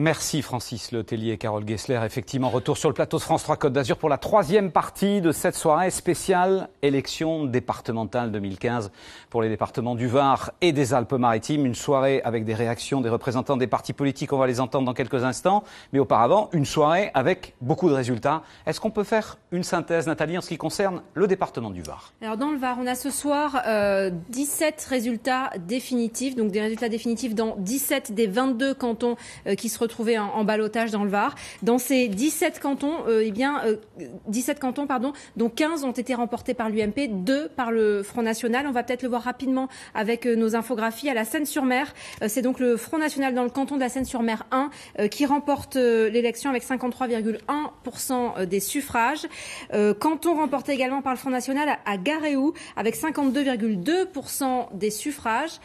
Merci Francis Letellier et Carole Gessler. Effectivement, retour sur le plateau de France 3 Côte d'Azur pour la troisième partie de cette soirée spéciale élection départementale 2015 pour les départements du Var et des Alpes-Maritimes. Une soirée avec des réactions des représentants des partis politiques, on va les entendre dans quelques instants. Mais auparavant, une soirée avec beaucoup de résultats. Est-ce qu'on peut faire une synthèse, Nathalie, en ce qui concerne le département du Var? Alors dans le Var, on a ce soir 17 résultats définitifs, donc des résultats définitifs dans 17 des 22 cantons qui se retrouvés en ballottage dans le Var. Dans ces 17 cantons, 17 cantons, dont 15 ont été remportés par l'UMP, 2 par le Front National. On va peut-être le voir rapidement avec nos infographies. À la Seine-sur-Mer, c'est donc le Front National dans le canton de la Seine-sur-Mer 1 qui remporte l'élection avec 53,1% des suffrages. Canton remporté également par le Front National à Garéou avec 52,2% des suffrages.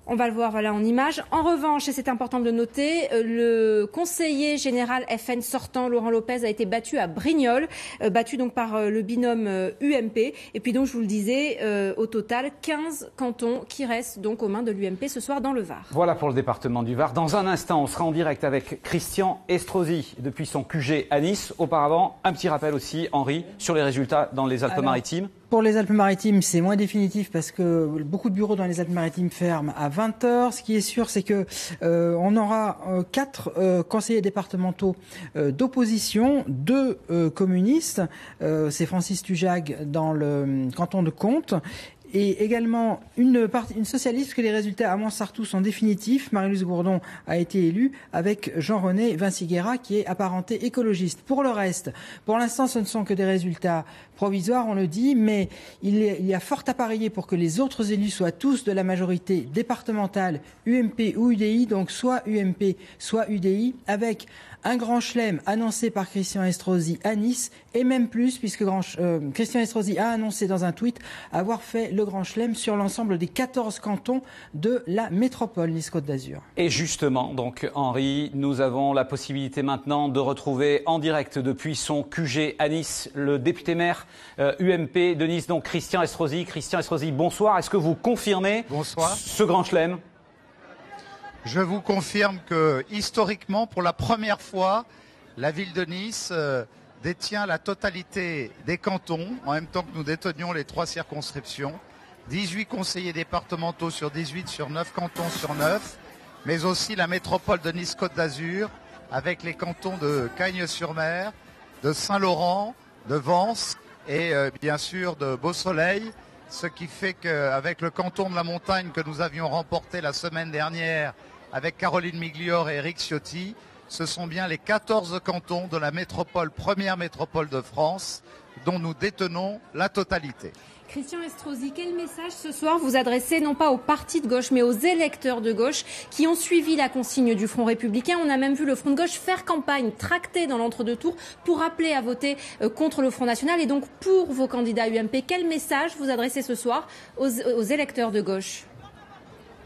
On va le voir en image. En revanche, et c'est important de le noter, le conseiller général FN sortant, Laurent Lopez, a été battu à Brignoles, battu donc par le binôme UMP. Et puis donc, je vous le disais, au total, 15 cantons qui restent donc aux mains de l'UMP ce soir dans le Var. Voilà pour le département du Var. Dans un instant, on sera en direct avec Christian Estrosi depuis son QG à Nice. Auparavant, un petit rappel aussi, Henri, sur les résultats dans les Alpes-Maritimes. Pour les Alpes-Maritimes, c'est moins définitif parce que beaucoup de bureaux dans les Alpes-Maritimes ferment à 20h. Ce qui est sûr, c'est que on aura 4 conseillers départementaux d'opposition, 2 communistes. C'est Francis Tujag dans le canton de Contes. Et également une socialiste, que les résultats à Montsartou sont définitifs. Marie-Louise Gourdon a été élue avec Jean-René Vinciguerra qui est apparenté écologiste. Pour le reste, pour l'instant, ce ne sont que des résultats provisoires, on le dit, mais il y a fort à parier pour que les autres élus soient tous de la majorité départementale UMP ou UDI, donc soit UMP, soit UDI, avec un grand chelem annoncé par Christian Estrosi à Nice, et même plus, puisque Christian Estrosi a annoncé dans un tweet avoir fait le grand chelem sur l'ensemble des 14 cantons de la métropole Nice-Côte d'Azur. Et justement, donc Henri, nous avons la possibilité maintenant de retrouver en direct depuis son QG à Nice le député-maire UMP de Nice, donc Christian Estrosi. Christian Estrosi, bonsoir. Est-ce que vous confirmez ce grand chelem ? Je vous confirme que, historiquement, pour la première fois, la ville de Nice détient la totalité des cantons, en même temps que nous détenions les 3 circonscriptions. 18 conseillers départementaux sur 18, sur 9 cantons sur 9, mais aussi la métropole de Nice-Côte d'Azur, avec les cantons de Cagnes-sur-Mer, de Saint-Laurent, de Vence et bien sûr de Beausoleil. Ce qui fait qu'avec le canton de la Montagne que nous avions remporté la semaine dernière avec Caroline Migliore et Éric Ciotti, ce sont bien les 14 cantons de la métropole, première métropole de France, dont nous détenons la totalité. Christian Estrosi, quel message ce soir vous adressez non pas aux partis de gauche mais aux électeurs de gauche qui ont suivi la consigne du Front républicain? On a même vu le Front de gauche faire campagne, tracter dans l'entre-deux tours pour appeler à voter contre le Front national et donc pour vos candidats UMP. Quel message vous adressez ce soir aux électeurs de gauche?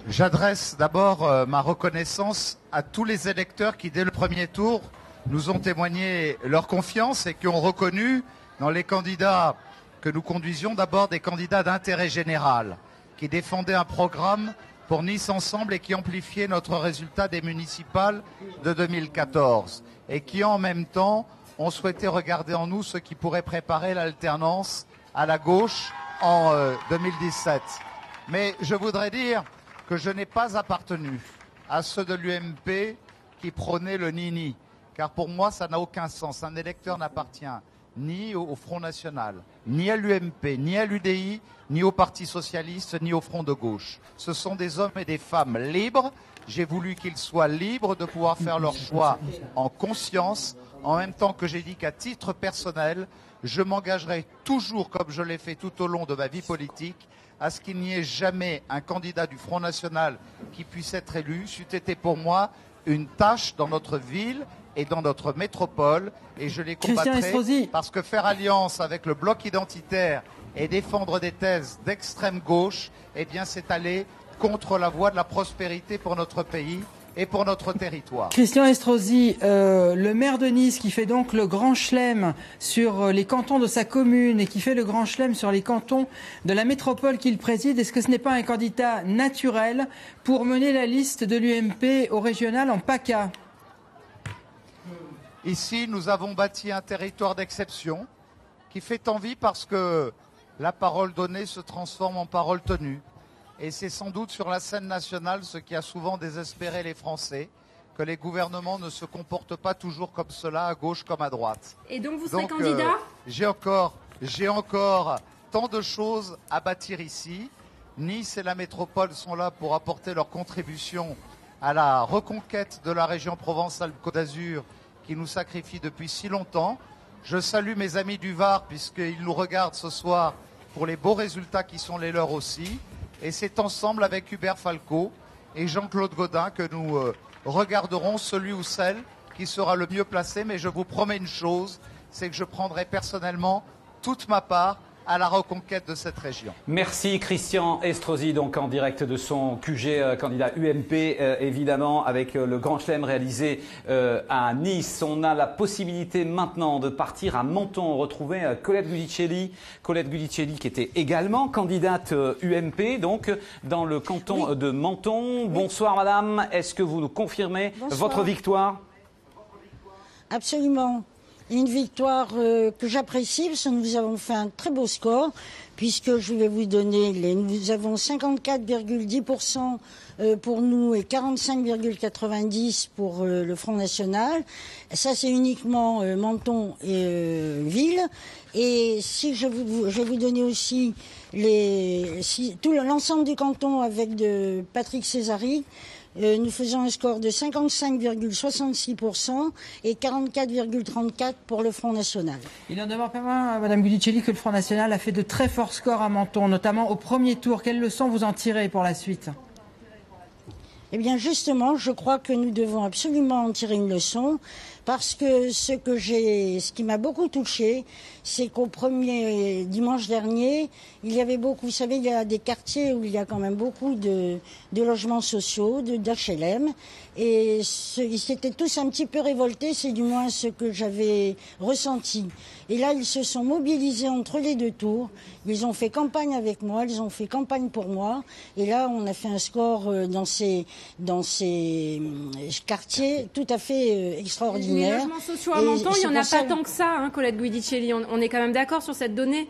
J'adresse d'abord ma reconnaissance à tous les électeurs qui, dès le premier tour, nous ont témoigné leur confiance et qui ont reconnu dans les candidats que nous conduisions d'abord des candidats d'intérêt général, qui défendaient un programme pour Nice Ensemble et qui amplifiaient notre résultat des municipales de 2014 et qui en même temps ont souhaité regarder en nous ce qui pourrait préparer l'alternance à la gauche en 2017. Mais je voudrais dire que je n'ai pas appartenu à ceux de l'UMP qui prônaient le ni-ni, car pour moi ça n'a aucun sens. Un électeur n'appartient ni au Front National, ni à l'UMP, ni à l'UDI, ni au Parti Socialiste, ni au Front de Gauche. Ce sont des hommes et des femmes libres. J'ai voulu qu'ils soient libres de pouvoir faire leur choix en conscience, en même temps que j'ai dit qu'à titre personnel, je m'engagerai toujours, comme je l'ai fait tout au long de ma vie politique, à ce qu'il n'y ait jamais un candidat du Front National qui puisse être élu. C'eût été pour moi une tâche dans notre ville et dans notre métropole, et je les combattrai parce que faire alliance avec le bloc identitaire et défendre des thèses d'extrême gauche, eh bien c'est aller contre la voie de la prospérité pour notre pays et pour notre territoire. Christian Estrosi, le maire de Nice qui fait donc le grand chelem sur les cantons de sa commune et qui fait le grand chelem sur les cantons de la métropole qu'il préside, est-ce que ce n'est pas un candidat naturel pour mener la liste de l'UMP au régional en PACA ? Ici, nous avons bâti un territoire d'exception qui fait envie parce que la parole donnée se transforme en parole tenue. Et c'est sans doute sur la scène nationale ce qui a souvent désespéré les Français, que les gouvernements ne se comportent pas toujours comme cela, à gauche comme à droite. Et donc vous serez candidat ? J'ai encore tant de choses à bâtir ici. Nice et la métropole sont là pour apporter leur contribution à la reconquête de la région Provence-Alpes-Côte d'Azur qui nous sacrifie depuis si longtemps. Je salue mes amis du Var puisqu'ils nous regardent ce soir pour les beaux résultats qui sont les leurs aussi. Et c'est ensemble avec Hubert Falco et Jean-Claude Gaudin que nous regarderons celui ou celle qui sera le mieux placé. Mais je vous promets une chose, c'est que je prendrai personnellement toute ma part à la reconquête de cette région. Merci Christian Estrosi, donc en direct de son QG, candidat UMP, évidemment, avec le Grand Chelem réalisé à Nice. On a la possibilité maintenant de partir à Menton, retrouver Colette Giudicelli. Colette Giudicelli qui était également candidate UMP, donc dans le canton de Menton. Bonsoir madame, est-ce que vous nous confirmez votre victoire ? Absolument. Une victoire que j'apprécie parce que nous avons fait un très beau score puisque je vais vous donner nous avons 54,10% pour nous et 45,90% pour le Front National. Ça c'est uniquement Menton et ville. Et si je vais vous donner aussi l'ensemble du canton avec de Patrick Césari. Nous faisons un score de 55,66% et 44,34% pour le Front National. Il en demeure pas moins, Madame Giudicelli, que le Front National a fait de très forts scores à Menton, notamment au premier tour. Quelles leçons vous en tirez pour la suite ? Eh bien, justement, je crois que nous devons absolument en tirer une leçon parce que ce qui m'a beaucoup touché, c'est qu'au premier dimanche dernier, il y avait beaucoup, vous savez, il y a des quartiers où il y a quand même beaucoup de logements sociaux, d'HLM, et ils s'étaient tous un petit peu révoltés, c'est du moins ce que j'avais ressenti. Et là, ils se sont mobilisés entre les deux tours, ils ont fait campagne avec moi, ils ont fait campagne pour moi, et là, on a fait un score dans ces quartiers tout à fait extraordinaire. Les logements sociaux à Menton, il n'y en a pas tant que ça, hein, Colette Giudicelli. On est quand même d'accord sur cette donnée ?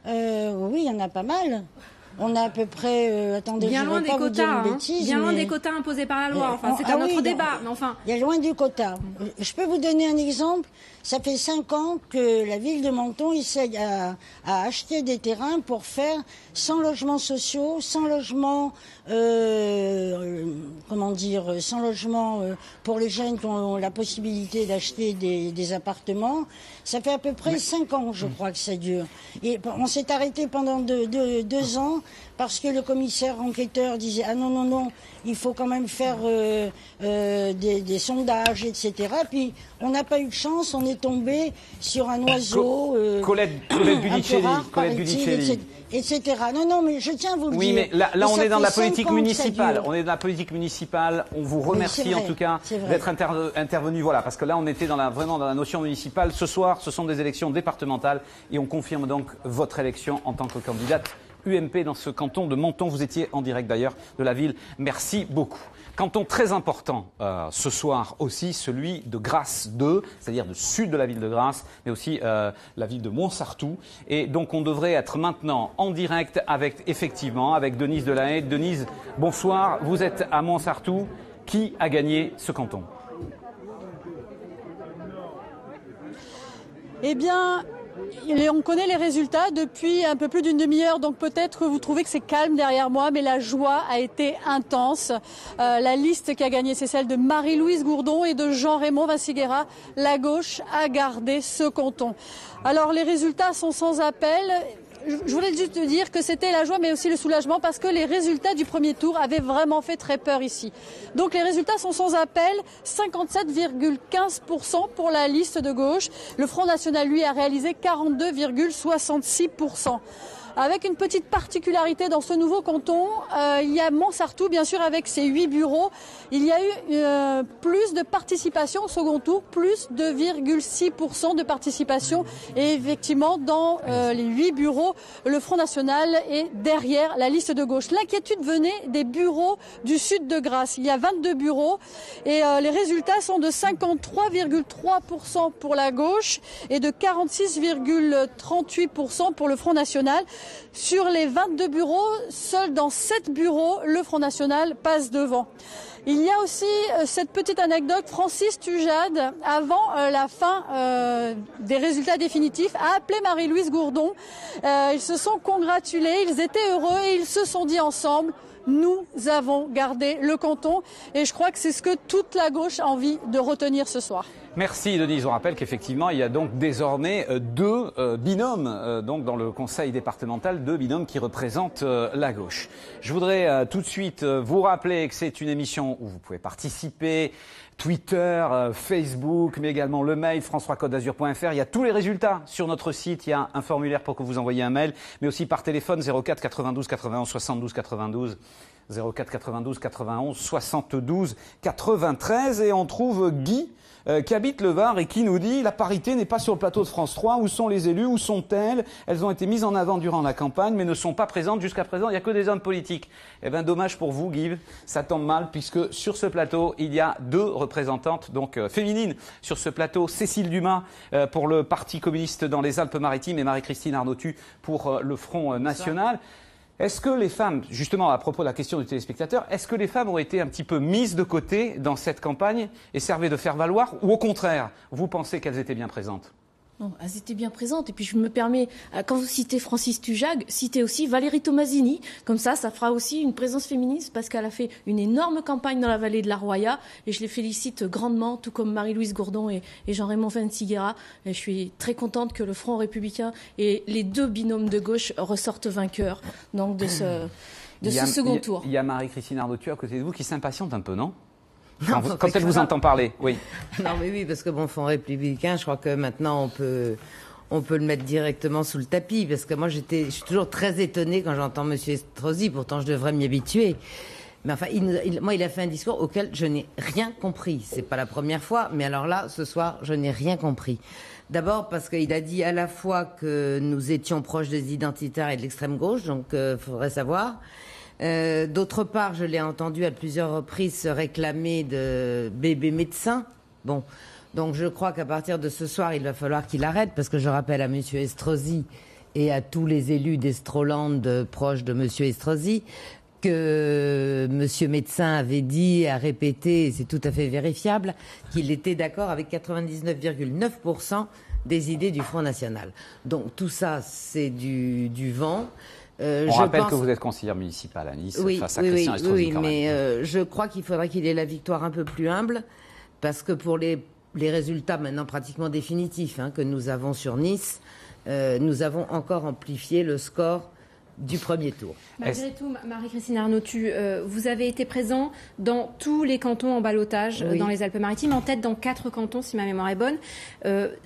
Oui, il y en a pas mal. On a à peu près... attendez, bien je loin ne des vais pas quotas, vous dire une bêtise, bien loin mais... des quotas imposés par la loi. Enfin, c'est un autre débat. Mais enfin... Il y a loin du quota. Je peux vous donner un exemple. Ça fait 5 ans que la ville de Menton essaye à acheter des terrains pour faire 100 logements sociaux, 100 logements, sans logement pour les jeunes qui ont la possibilité d'acheter des appartements. Ça fait à peu près 5 ans, je crois, que ça dure. Et on s'est arrêté pendant 2 ans parce que le commissaire enquêteur disait « Ah non, il faut quand même faire des sondages, etc. » Puis on n'a pas eu de chance, on est tombé sur un oiseau Colette Giudicelli, etc. Non, mais je tiens à vous le dire. Oui, mais là on est dans la politique municipale. On est dans la politique municipale. On vous remercie en tout cas d'être intervenu. Voilà, parce que là on était vraiment dans la notion municipale. Ce soir, ce sont des élections départementales et on confirme donc votre élection en tant que candidate UMP dans ce canton de Menton. Vous étiez en direct d'ailleurs de la ville. Merci beaucoup. Canton très important ce soir aussi, celui de Grasse 2, c'est-à-dire du sud de la ville de Grasse, mais aussi la ville de Montsartou. Et donc on devrait être maintenant en direct avec Denise Delahaye. Denise, bonsoir, vous êtes à Montsartou. Qui a gagné ce canton ? Eh bien, on connaît les résultats depuis un peu plus d'une demi-heure, donc peut-être que vous trouvez que c'est calme derrière moi, mais la joie a été intense. La liste qui a gagné, c'est celle de Marie-Louise Gourdon et de Jean-Raymond Vinciguerra. La gauche a gardé ce canton. Alors les résultats sont sans appel. Je voulais juste te dire que c'était la joie mais aussi le soulagement parce que les résultats du premier tour avaient vraiment fait très peur ici. Donc les résultats sont sans appel, 57,15% pour la liste de gauche. Le Front National, lui, a réalisé 42,66%. avec une petite particularité dans ce nouveau canton. Il y a Montsartou, bien sûr, avec ses 8 bureaux. Il y a eu plus de participation au second tour, plus de 2,6% de participation. Et effectivement, dans les 8 bureaux, le Front National est derrière la liste de gauche. L'inquiétude venait des bureaux du sud de Grasse. Il y a 22 bureaux et les résultats sont de 53,3% pour la gauche et de 46,38% pour le Front National. Sur les 22 bureaux, seuls dans 7 bureaux, le Front National passe devant. Il y a aussi cette petite anecdote, Francis Tujade, avant la fin des résultats définitifs, a appelé Marie-Louise Gourdon. Ils se sont congratulés, ils étaient heureux et ils se sont dit ensemble: nous avons gardé le canton. Et je crois que c'est ce que toute la gauche a envie de retenir ce soir. Merci Denise. On rappelle qu'effectivement, il y a donc désormais 2 binômes donc dans le conseil départemental, 2 binômes qui représentent la gauche. Je voudrais tout de suite vous rappeler que c'est une émission où vous pouvez participer, Twitter, Facebook, mais également le mail france3côte-d'azur.fr. Il y a tous les résultats sur notre site. Il y a un formulaire pour que vous envoyiez un mail, mais aussi par téléphone 04 92 91 72 92. 04 92 91 72 93. Et on trouve Guy qui habite le Var et qui nous dit: la parité n'est pas sur le plateau de France 3. Où sont les élus? Où sont-elles? Elles ont été mises en avant durant la campagne, mais ne sont pas présentes jusqu'à présent. Il n'y a que des hommes politiques. Eh bien, dommage pour vous, Guy. Ça tombe mal, puisque sur ce plateau, il y a 2 représentantes donc féminines. Sur ce plateau, Cécile Dumas pour le Parti communiste dans les Alpes-Maritimes et Marie-Christine Arnautu pour le Front National. Est-ce que les femmes, justement à propos de la question du téléspectateur, est-ce que les femmes ont été un petit peu mises de côté dans cette campagne et servaient de faire valoir, ou au contraire, vous pensez qu'elles étaient bien présentes? Non, elles étaient bien présentes. Et puis je me permets, quand vous citez Francis Tujade, citez aussi Valérie Tomasini. Comme ça fera aussi une présence féministe parce qu'elle a fait une énorme campagne dans la vallée de la Roya. Et je les félicite grandement, tout comme Marie-Louise Gourdon et Jean-Raymond Vinciguerra. Et je suis très contente que le Front républicain et les 2 binômes de gauche ressortent vainqueurs donc de ce second tour. Il y a Marie-Christine Arnautu à côté de vous qui s'impatiente un peu, non? Quand elle vous entend parler, oui. Non, mais oui, parce que bon, Front républicain, je crois que maintenant on peut le mettre directement sous le tapis, parce que moi je suis toujours très étonnée quand j'entends Monsieur Estrosi, pourtant je devrais m'y habituer. Mais enfin, il a fait un discours auquel je n'ai rien compris. C'est pas la première fois, mais alors là, ce soir, je n'ai rien compris. D'abord parce qu'il a dit à la fois que nous étions proches des identitaires et de l'extrême gauche, donc faudrait savoir. D'autre part, je l'ai entendu à plusieurs reprises se réclamer de bébé médecin. Bon, donc je crois qu'à partir de ce soir, il va falloir qu'il arrête, parce que je rappelle à Monsieur Estrosi et à tous les élus d'Estroland proches de Monsieur Estrosi que Monsieur Médecin avait dit, a répété, et c'est tout à fait vérifiable, qu'il était d'accord avec 99,9% des idées du Front National. Donc tout ça, c'est du vent. On rappelle que vous êtes conseillère municipale à Nice face à Christian Estrosi. Oui, mais je crois qu'il faudrait qu'il ait la victoire un peu plus humble, parce que pour les résultats maintenant pratiquement définitifs que nous avons sur Nice, nous avons encore amplifié le score du premier tour. Malgré tout, Marie-Christine Arnautu, vous avez été présent dans tous les cantons en ballotage dans les Alpes-Maritimes, en tête dans 4 cantons, si ma mémoire est bonne.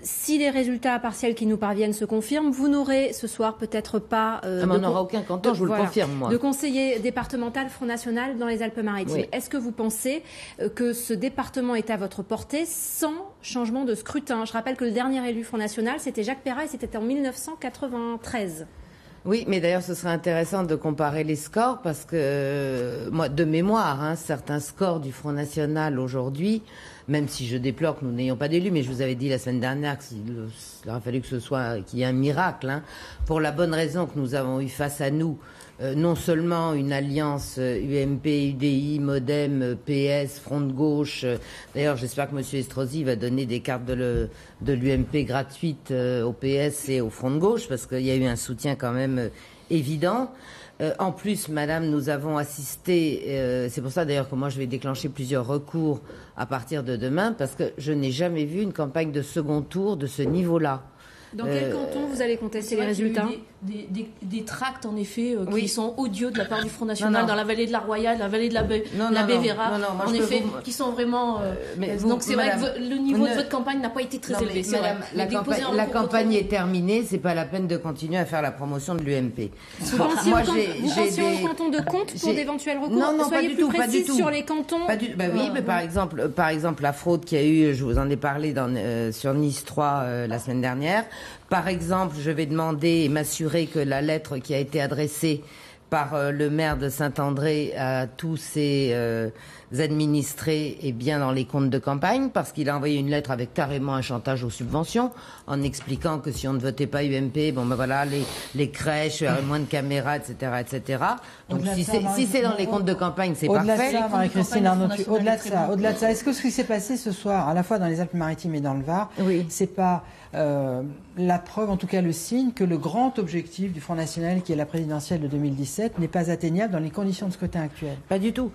Si les résultats partiels qui nous parviennent se confirment, vous n'aurez ce soir peut-être pas... on n'aura aucun canton, je vous le confirme, moi. De conseiller départemental Front National dans les Alpes-Maritimes. Oui. Est-ce que vous pensez que ce département est à votre portée sans changement de scrutin? Je rappelle que le dernier élu Front National, c'était Jacques Perra, et c'était en 1993. Oui, mais d'ailleurs, ce serait intéressant de comparer les scores, parce que, moi, de mémoire, certains scores du Front National aujourd'hui, même si je déplore que nous n'ayons pas d'élus, mais je vous avais dit la semaine dernière qu'il aurait fallu qu'il y ait un miracle, pour la bonne raison que nous avons eu face à nous non seulement une alliance UMP, UDI, Modem, PS, Front de gauche. D'ailleurs, j'espère que M. Estrosi va donner des cartes de l'UMP gratuites au PS et au Front de gauche, parce qu'il y a eu un soutien quand même évident. En plus, madame, nous avons assisté, c'est pour ça d'ailleurs que moi je vais déclencher plusieurs recours à partir de demain, parce que je n'ai jamais vu une campagne de second tour de ce niveau-là. Dans quel canton vous allez contester les résultats? Des tracts, en effet, qui sont odieux de la part du Front National dans la vallée de la Roya, la vallée de la Bévéra, en effet, qui sont vraiment... donc c'est vrai que le niveau de votre campagne n'a pas été très élevé. La campagne est terminée, c'est pas la peine de continuer à faire la promotion de l'UMP. Vous pensiez au canton de Comte pour d'éventuels recours? Non, Soyez pas plus précis du tout. sur les cantons. Oui, mais par exemple, la fraude qu'il y a eu, je vous en ai parlé sur Nice 3 la semaine dernière. Par exemple, je vais demander et m'assurer que la lettre qui a été adressée par le maire de Saint-André à tous ses administrés est bien dans les comptes de campagne, parce qu'il a envoyé une lettre avec carrément un chantage aux subventions, en expliquant que si on ne votait pas UMP, les crèches, moins de caméras, etc., etc. Donc si c'est dans les comptes de campagne, c'est parfait. Au-delà de ça, Marie-Christine Arnautu, au-delà de ça, est-ce que ce qui s'est passé ce soir, à la fois dans les Alpes-Maritimes et dans le Var, c'est pas la preuve, en tout cas le signe, que le grand objectif du Front National, qui est la présidentielle de 2017, n'est pas atteignable dans les conditions de scrutin actuelles? Pas du tout,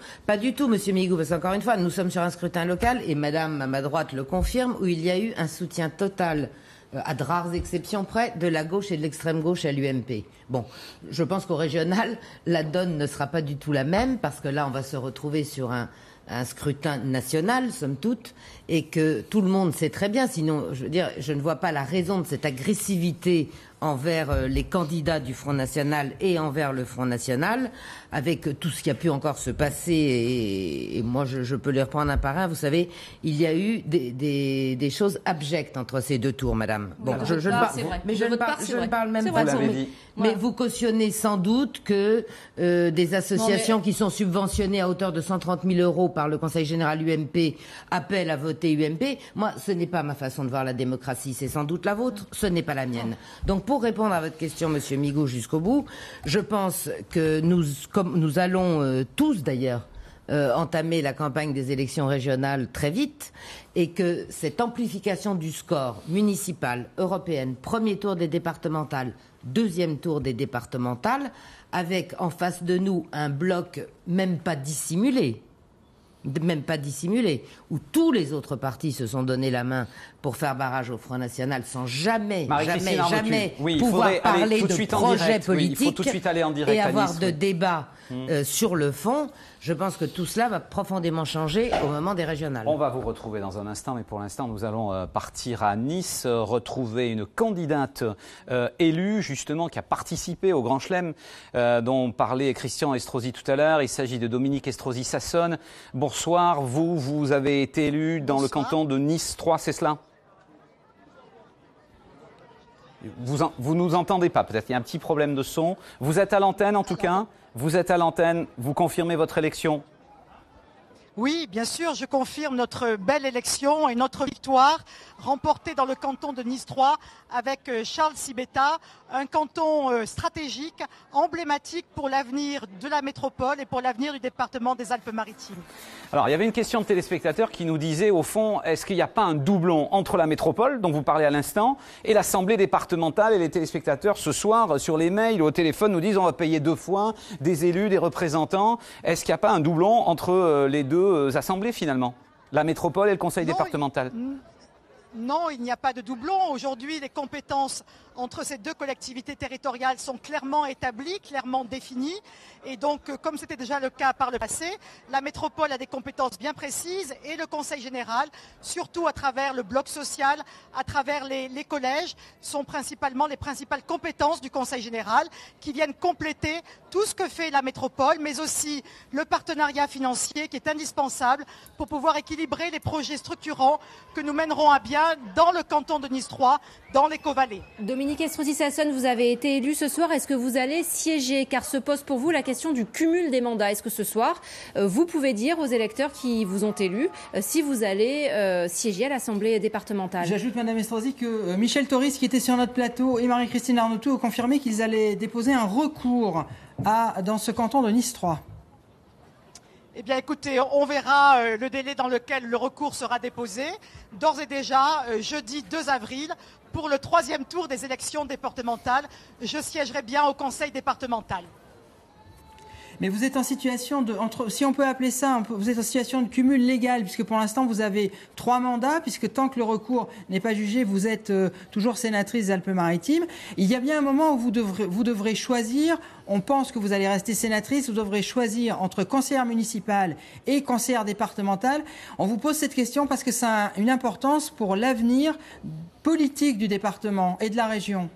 Monsieur Migou, parce qu'encore une fois, nous sommes sur un scrutin local, et Madame à ma droite le confirme, où il y a eu un soutien total, à de rares exceptions près, de la gauche et de l'extrême gauche à l'UMP. Bon, je pense qu'au régional, la donne ne sera pas du tout la même, parce que là, on va se retrouver sur un scrutin national, somme toute, et que tout le monde sait très bien, sinon, je veux dire, je ne vois pas la raison de cette agressivité envers les candidats du Front National et envers le Front National, avec tout ce qui a pu encore se passer, et moi je peux les reprendre un par un. Vous savez, il y a eu des choses abjectes entre ces deux tours, madame. Bon, je ne parle même pas. Mais vous cautionnez sans doute que des associations qui sont subventionnées à hauteur de 130 000 euros par le Conseil général UMP appellent à voter UMP. Moi, ce n'est pas ma façon de voir la démocratie, c'est sans doute la vôtre, ce n'est pas la mienne. Donc, pour répondre à votre question, Monsieur Migaud, jusqu'au bout, je pense que comme nous allons tous d'ailleurs entamer la campagne des élections régionales très vite, et que cette amplification du score municipal, européenne, premier tour des départementales, deuxième tour des départementales, avec en face de nous un bloc même pas dissimulé, où tous les autres partis se sont donné la main pour faire barrage au Front National sans jamais pouvoir parler de projet politique et avoir de débat sur le fond. Je pense que tout cela va profondément changer au moment des régionales. On va vous retrouver dans un instant, mais pour l'instant, nous allons partir à Nice, retrouver une candidate élue, justement, qui a participé au Grand Chelem, dont parlait Christian Estrosi tout à l'heure. Il s'agit de Dominique Estrosi-Sassone. Bonsoir, vous avez été élu dans le canton de Nice 3, c'est cela ? Vous nous entendez pas, peut-être il y a un petit problème de son. Vous êtes à l'antenne en tout cas. Vous êtes à l'antenne. Vous confirmez votre élection? Oui, bien sûr, je confirme notre belle élection et notre victoire remportée dans le canton de Nice 3 avec Charles Sibetta, un canton stratégique, emblématique pour l'avenir de la métropole et pour l'avenir du département des Alpes-Maritimes. Alors, il y avait une question de téléspectateur qui nous disait, au fond, est-ce qu'il n'y a pas un doublon entre la métropole, dont vous parlez à l'instant, et l'Assemblée départementale? Et les téléspectateurs, ce soir, sur les mails ou au téléphone, nous disent on va payer 2 fois des élus, des représentants. Est-ce qu'il n'y a pas un doublon entre les deux assemblées, finalement, la métropole et le conseil départemental? Non, il n'y a pas de doublon. Aujourd'hui, les compétences entre ces deux collectivités territoriales sont clairement établies, clairement définies. Et donc, comme c'était déjà le cas par le passé, la métropole a des compétences bien précises et le Conseil général, surtout à travers le bloc social, à travers les collèges, sont principalement les principales compétences du Conseil général qui viennent compléter tout ce que fait la métropole, mais aussi le partenariat financier qui est indispensable pour pouvoir équilibrer les projets structurants que nous mènerons à bien dans le canton de Nice 3, dans l'Éco-Vallée. Dominique Estrosi-Sassone, vous avez été élu ce soir. Est-ce que vous allez siéger? Car se pose pour vous la question du cumul des mandats. Est-ce que ce soir, vous pouvez dire aux électeurs qui vous ont élu si vous allez siéger à l'Assemblée départementale? J'ajoute, Madame Estrosi, que Michel Toris, qui était sur notre plateau, et Marie-Christine Arnautu ont confirmé qu'ils allaient déposer un recours dans ce canton de Nice 3. Eh bien, écoutez, on verra le délai dans lequel le recours sera déposé. D'ores et déjà, jeudi 2 avril, pour le 3e tour des élections départementales, je siégerai bien au conseil départemental. Mais vous êtes en situation si on peut appeler ça, vous êtes en situation de cumul légal, puisque pour l'instant vous avez 3 mandats, puisque tant que le recours n'est pas jugé, vous êtes toujours sénatrice des Alpes-Maritimes. Il y a bien un moment où vous devrez choisir. On pense que vous allez rester sénatrice. Vous devrez choisir entre conseillère municipale et conseillère départementale. On vous pose cette question parce que ça a une importance pour l'avenir politique du département et de la région.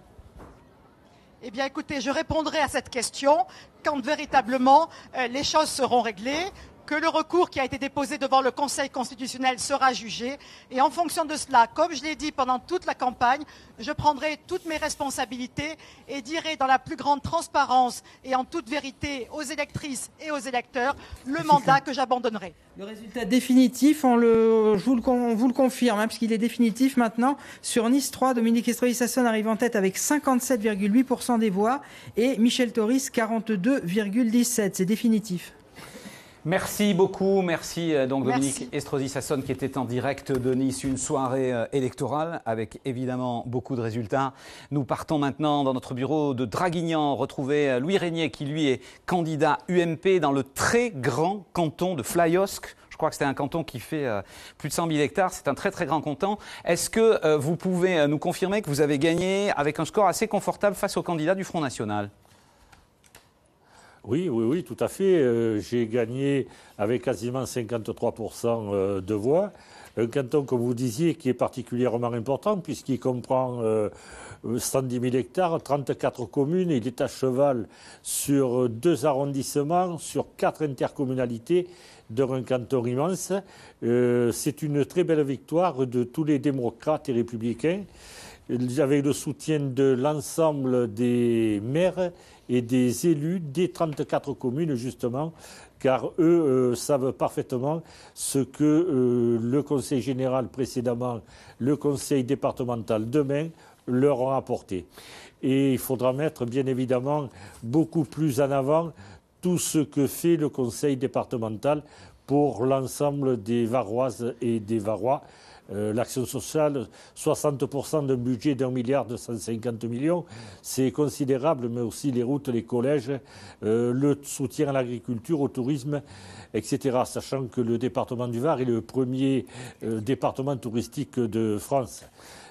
Eh bien, écoutez, je répondrai à cette question quand véritablement les choses seront réglées, que le recours qui a été déposé devant le Conseil constitutionnel sera jugé. Et en fonction de cela, comme je l'ai dit pendant toute la campagne, je prendrai toutes mes responsabilités et dirai dans la plus grande transparence et en toute vérité aux électrices et aux électeurs le mandat que j'abandonnerai. Le résultat définitif, on vous le confirme, hein, puisqu'il est définitif maintenant. Sur Nice 3, Dominique Estrosi Sassone arrive en tête avec 57,8% des voix et Michel Toris 42,17%. C'est définitif. Merci beaucoup, merci Dominique Estrosi Sassone qui était en direct de Nice, une soirée électorale avec évidemment beaucoup de résultats. Nous partons maintenant dans notre bureau de Draguignan, retrouver Louis Régnier qui lui est candidat UMP dans le très grand canton de Flyosque. Je crois que c'est un canton qui fait plus de 100 000 hectares, c'est un très très grand canton. Est-ce que vous pouvez nous confirmer que vous avez gagné avec un score assez confortable face au candidat du Front National ? Oui, tout à fait. J'ai gagné avec quasiment 53% de voix. Un canton, comme vous disiez, qui est particulièrement important puisqu'il comprend 110 000 hectares, 34 communes. Il est à cheval sur 2 arrondissements, sur 4 intercommunalités, dans un canton immense. C'est une très belle victoire de tous les démocrates et républicains, avec le soutien de l'ensemble des maires et des élus des 34 communes, justement, car eux savent parfaitement ce que le Conseil général précédemment, le Conseil départemental demain, leur ont apporté. Et il faudra mettre, bien évidemment, beaucoup plus en avant tout ce que fait le Conseil départemental pour l'ensemble des Varoises et des Varois. L'action sociale, 60% d'un budget d'1 250 millions, c'est considérable, mais aussi les routes, les collèges, le soutien à l'agriculture, au tourisme, etc. Sachant que le département du Var est le premier département touristique de France.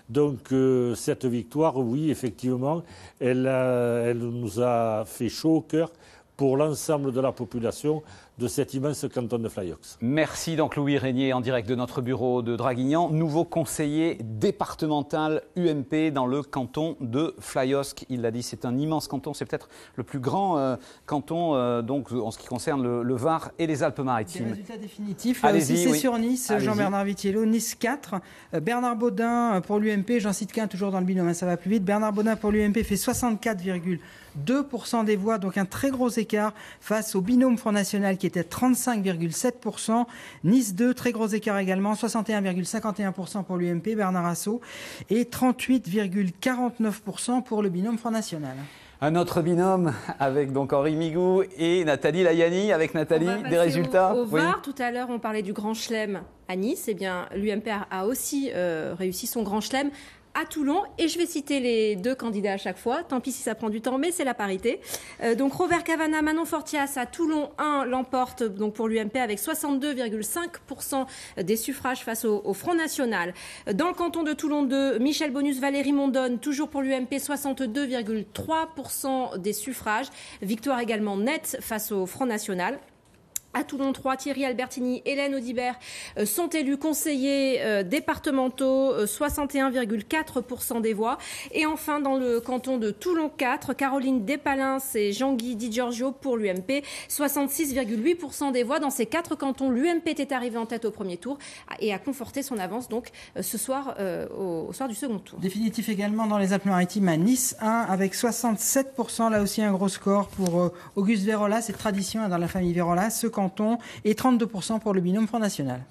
Donc cette victoire, oui, effectivement, elle nous a fait chaud au cœur pour l'ensemble de la population de cet immense canton de Flyosque. Merci donc Louis Régnier en direct de notre bureau de Draguignan, nouveau conseiller départemental UMP dans le canton de Flyosque. Il l'a dit, c'est un immense canton, c'est peut-être le plus grand canton donc en ce qui concerne le Var et les Alpes-Maritimes. Les résultats définitifs, là aussi c'est sur Nice, Jean-Bernard Vitiello, Nice 4, Bernard Baudin pour l'UMP, j'en cite qu'un toujours dans le binôme, ça va plus vite, Bernard Baudin pour l'UMP fait 64,2% des voix, donc un très gros écart face au binôme Front National qui était 35,7%. Nice 2, très gros écart également, 61,51% pour l'UMP, Bernard Assot, et 38,49% pour le binôme Front National. Un autre binôme avec donc Henri Migou et Nathalie Layani. Avec Nathalie, des résultats au Var, tout à l'heure, on parlait du Grand Chelem à Nice. Eh bien, l'UMP a aussi réussi son Grand Chelem à Toulon, et je vais citer les 2 candidats à chaque fois, tant pis si ça prend du temps, mais c'est la parité. Donc Robert Cavana, Manon Fortias à Toulon 1 l'emporte donc pour l'UMP avec 62,5% des suffrages face au Front National. Dans le canton de Toulon 2, Michel Bonus, Valérie Mondonne, toujours pour l'UMP, 62,3% des suffrages. Victoire également nette face au Front National. À Toulon 3, Thierry Albertini, Hélène Audibert sont élus conseillers départementaux, 61,4% des voix. Et enfin, dans le canton de Toulon 4, Caroline Despalins et Jean-Guy Di Giorgio pour l'UMP, 66,8% des voix. Dans ces 4 cantons, l'UMP était arrivé en tête au premier tour et a conforté son avance donc ce soir au soir du second tour. Définitif également dans les Alpes-Maritimes à Nice 1 avec 67%, là aussi un gros score pour Auguste Vérola, c'est tradition dans la famille Vérola, ce canton, et 32% pour le binôme Front National.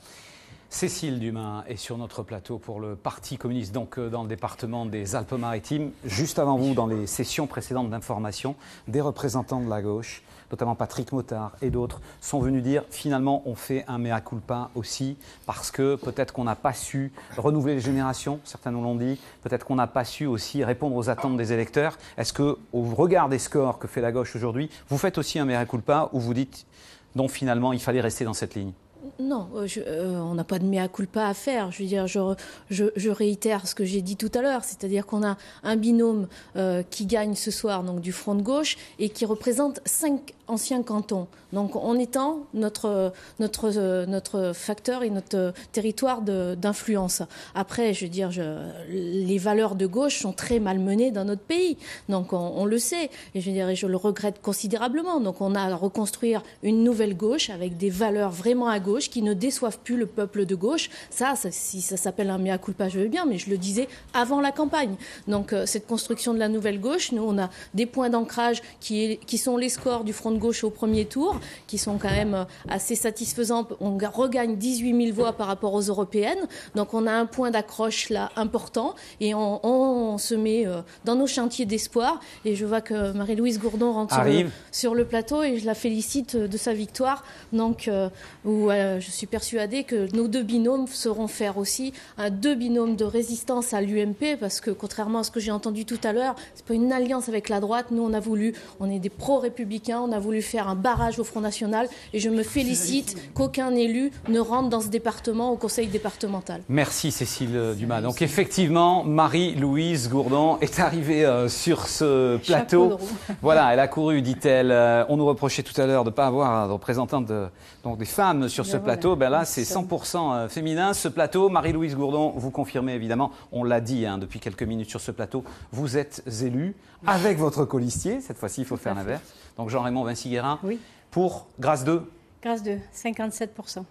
Cécile Dumas est sur notre plateau pour le Parti communiste, donc dans le département des Alpes-Maritimes. Juste avant vous, dans les sessions précédentes d'information, des représentants de la gauche, notamment Patrick Mottard et d'autres, sont venus dire finalement on fait un mea culpa aussi parce que peut-être qu'on n'a pas su renouveler les générations, certains nous l'ont dit, peut-être qu'on n'a pas su aussi répondre aux attentes des électeurs. Est-ce que, au regard des scores que fait la gauche aujourd'hui, vous faites aussi un mea culpa ou vous dites non, finalement il fallait rester dans cette ligne? Non, on n'a pas de mea culpa à faire. Je veux dire, je réitère ce que j'ai dit tout à l'heure, c'est-à-dire qu'on a un binôme qui gagne ce soir, donc du front de gauche, et qui représente 5 anciens cantons. Donc on étend notre facteur et notre territoire d'influence. Après, je veux dire, les valeurs de gauche sont très malmenées dans notre pays. Donc on le sait. Et je veux dire, je le regrette considérablement. Donc on a à reconstruire une nouvelle gauche avec des valeurs vraiment à gauche qui ne déçoivent plus le peuple de gauche. Si ça s'appelle un mea culpa, je veux bien, mais je le disais avant la campagne. Donc cette construction de la nouvelle gauche, nous on a des points d'ancrage qui sont les scores du front de gauche au premier tour, qui sont quand même assez satisfaisants. On regagne 18 000 voix par rapport aux européennes. Donc on a un point d'accroche là important et on se met dans nos chantiers d'espoir. Et je vois que Marie-Louise Gourdon rentre sur le plateau et je la félicite de sa victoire. Donc je suis persuadée que nos deux binômes sauront faire aussi deux binômes de résistance à l'UMP, parce que contrairement à ce que j'ai entendu tout à l'heure, c'est pas une alliance avec la droite. Nous on est des pro-républicains, on a voulu faire un barrage au Front National et je me félicite qu'aucun élu ne rentre dans ce département au conseil départemental. Merci Cécile Dumas. Donc effectivement, Marie-Louise Gourdon est arrivée sur ce plateau. Voilà, elle a couru, dit-elle. On nous reprochait tout à l'heure de ne pas avoir de représentante donc des femmes sur ce plateau. Ben là, c'est 100% féminin. Ce plateau, Marie-Louise Gourdon, vous confirmez évidemment, on l'a dit depuis quelques minutes sur ce plateau, vous êtes élue avec votre colistier. Cette fois-ci, il faut faire l'inverse. Donc Jean-Raymond Vinci-Guérin, pour Grâce 2. Grâce 2, 57%.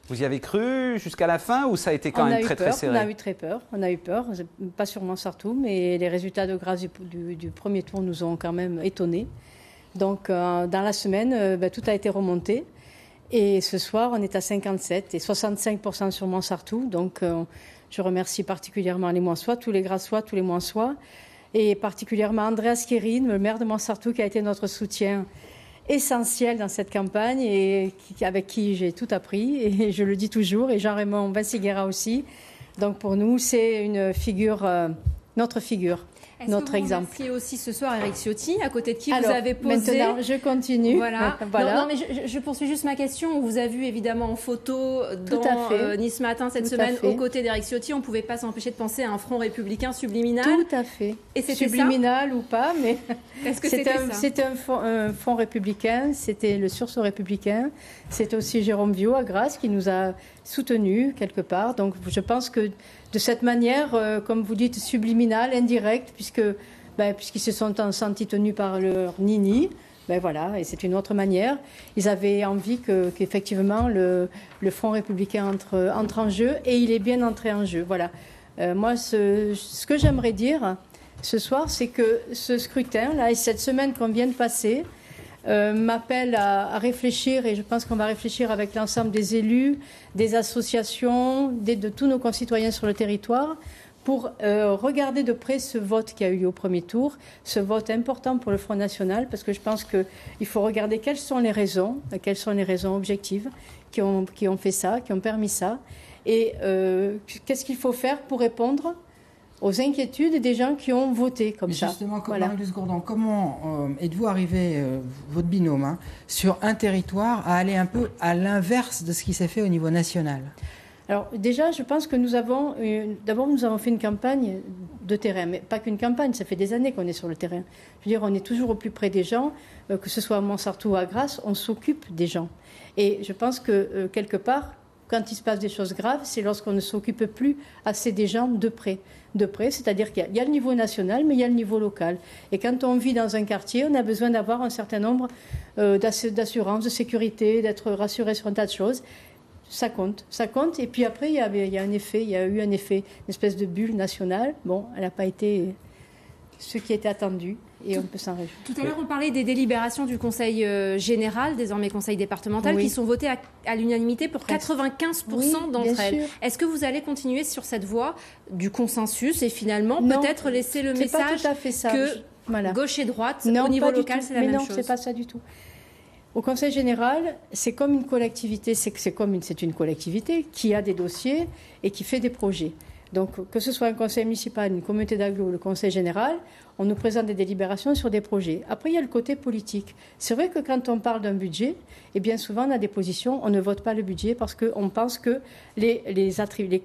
Vous y avez cru jusqu'à la fin ou ça a été quand même très serré? On a eu très peur. On a eu peur, pas sur Montsartou, mais les résultats de Grâce du premier tour nous ont quand même étonnés. Donc dans la semaine, tout a été remonté. Et ce soir, on est à 57 et 65% sur Montsartou. Donc je remercie particulièrement les Monsois, tous les Grassois, tous les Monsois. Et particulièrement Andreas Kérine, le maire de Montsartou, qui a été notre soutien essentiel dans cette campagne et avec qui j'ai tout appris, et je le dis toujours, et Jean-Raymond Vinci-Guérin aussi. Donc pour nous, c'est une figure, notre figure. Notre exemple. Est-ce que vous remerciez aussi ce soir Éric Ciotti, à côté de qui vous avez posé... Maintenant, je continue. Voilà. Non, mais je poursuis juste ma question. On vous a vu évidemment en photo dans Nice Matin cette semaine, aux côtés d'Éric Ciotti. On ne pouvait pas s'empêcher de penser à un front républicain subliminal. Tout à fait. Et c'était subliminal ou pas, mais est-ce que c'était un front républicain, c'était le sursaut républicain. C'est aussi Jérôme Viau à Grasse qui nous a soutenus quelque part. Donc je pense que de cette manière, comme vous dites, subliminale, indirecte, puisqu'ils se sont sentis tenus par leur nini, voilà, et c'est une autre manière. Ils avaient envie qu'effectivement le Front républicain entre en jeu, et il est bien entré en jeu. Voilà. Moi, ce que j'aimerais dire ce soir, c'est que ce scrutin-là et cette semaine qu'on vient de passer m'appelle à réfléchir, et je pense qu'on va réfléchir avec l'ensemble des élus, des associations, de tous nos concitoyens sur le territoire, pour regarder de près ce vote qui a eu lieu au premier tour, ce vote important pour le Front National, parce que je pense qu'il faut regarder quelles sont les raisons objectives qui ont fait ça, qui ont permis ça, et qu'est-ce qu'il faut faire pour répondre aux inquiétudes des gens qui ont voté comme ça. Justement, Marie-Louise Gourdon, comment êtes-vous arrivé, votre binôme, sur un territoire, à aller un peu à l'inverse de ce qui s'est fait au niveau national? Alors déjà, je pense que nous avons fait une campagne de terrain, mais pas qu'une campagne, ça fait des années qu'on est sur le terrain. Je veux dire, on est toujours au plus près des gens, que ce soit à Montsartou ou à Grasse, on s'occupe des gens. Et je pense que quelque part, quand il se passe des choses graves, c'est lorsqu'on ne s'occupe plus assez des gens de près. De près, c'est-à-dire qu'il y a le niveau national, mais il y a le niveau local. Et quand on vit dans un quartier, on a besoin d'avoir un certain nombre d'assurances, de sécurité, d'être rassuré sur un tas de choses. Ça compte. Et puis après, il y a eu un effet, une espèce de bulle nationale. Bon, elle n'a pas été ce qui était attendu. et on peut s'en réjouir. Tout à l'heure, on parlait des délibérations du Conseil général, désormais Conseil départemental, qui sont votées à l'unanimité pour 95% d'entre elles. Est-ce que vous allez continuer sur cette voie du consensus et finalement peut-être laisser le message que gauche et droite, au niveau local, c'est la même chose? Non, c'est pas ça du tout. Au Conseil général, c'est comme une collectivité, c'est une collectivité qui a des dossiers et qui fait des projets. Donc, que ce soit un conseil municipal, une communauté d'agglo ou le conseil général, on nous présente des délibérations sur des projets. Après, il y a le côté politique. C'est vrai que quand on parle d'un budget, et bien souvent, on a des positions, on ne vote pas le budget parce qu'on pense que les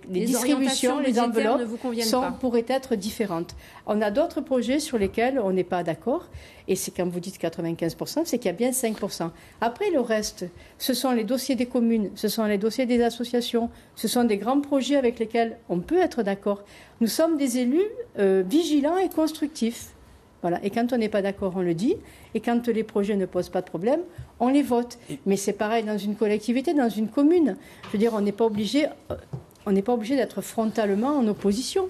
distributions, les enveloppes pourraient être différentes. On a d'autres projets sur lesquels on n'est pas d'accord. Et c'est quand vous dites 95%, c'est qu'il y a bien 5%. Après, le reste, ce sont les dossiers des communes, ce sont les dossiers des associations, ce sont des grands projets avec lesquels on peut être d'accord. Nous sommes des élus vigilants et constructifs. Voilà. Et quand on n'est pas d'accord, on le dit. Et quand les projets ne posent pas de problème, on les vote. Mais c'est pareil dans une collectivité, dans une commune. Je veux dire, on n'est pas obligé d'être frontalement en opposition.